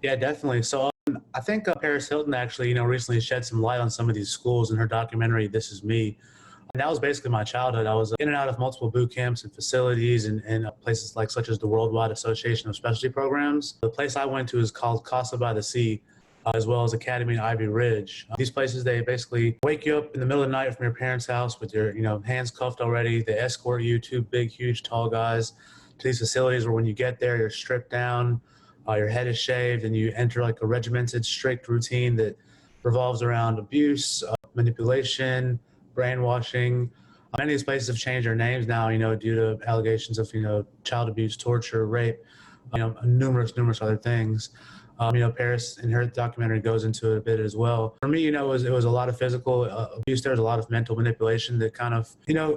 Yeah, definitely. So I think Paris Hilton actually, recently shed some light on some of these schools in her documentary, This Is Me. And that was basically my childhood. I was in and out of multiple boot camps and facilities and places like such as the Worldwide Association of Specialty Programs. The place I went to is called Casa by the Sea, as well as Academy and Ivy Ridge. These places, they basically wake you up in the middle of the night from your parents' house with your, hands cuffed already. They escort you, two big, huge, tall guys, to these facilities where when you get there, you're stripped down, your head is shaved, and you enter like a regimented, strict routine that revolves around abuse, manipulation, brainwashing. Many of these places have changed their names now, due to allegations of, child abuse, torture, rape, numerous other things. Paris in her documentary goes into it a bit as well. For me, it was a lot of physical abuse. There was a lot of mental manipulation that kind of,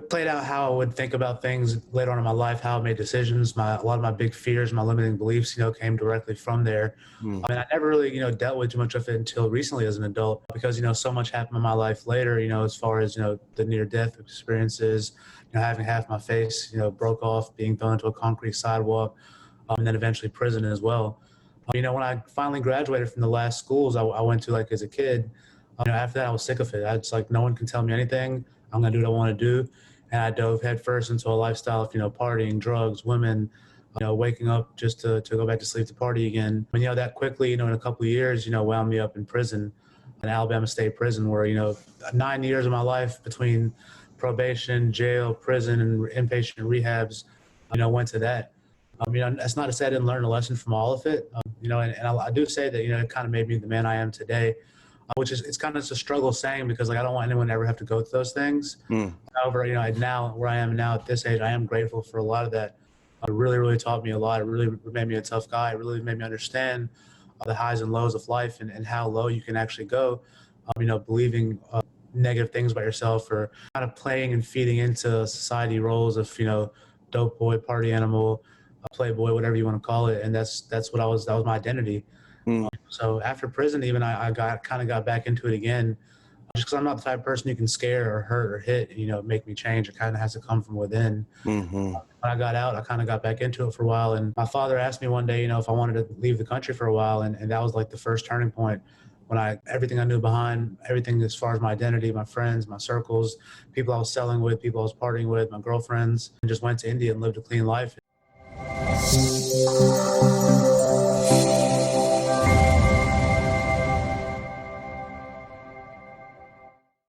played out how I would think about things later on in my life, how I made decisions. A lot of my big fears, my limiting beliefs, came directly from there. Mm. I mean, I never really, dealt with too much of it until recently as an adult because, so much happened in my life later, as far as, the near-death experiences, having half my face, broke off, being thrown into a concrete sidewalk, and then eventually prison as well. When I finally graduated from the last schools I went to, like as a kid, after that I was sick of it. I was like, no one can tell me anything. I'm gonna do what I want to do, and I dove headfirst into a lifestyle of partying, drugs, women, waking up just to go back to sleep to party again. And that quickly, in a couple of years, wound me up in prison, in Alabama State Prison, where 9 years of my life between probation, jail, prison, and inpatient rehabs, went to that. That's not to say I didn't learn a lesson from all of it. And I do say that, it kind of made me the man I am today, which is, it's kind of just a struggle saying because like, I don't want anyone to ever have to go through those things. Mm. However, now where I am now at this age, I am grateful for a lot of that. It really, really taught me a lot. It really made me a tough guy. It really made me understand the highs and lows of life and how low you can actually go, believing negative things about yourself or kind of playing and feeding into society roles of, dope boy, party animal, playboy, whatever you want to call it. And that's what that was my identity. Mm. So after prison, even I got back into it again, just because I'm not the type of person you can scare or hurt or hit, make me change. It kind of has to come from within. Mm-hmm. When I got out, I kind of got back into it for a while. And my father asked me one day, if I wanted to leave the country for a while. And that was like the first turning point when everything I knew behind, everything as far as my identity, my friends, my circles, people I was selling with, people I was partying with, my girlfriends, and just went to India and lived a clean life.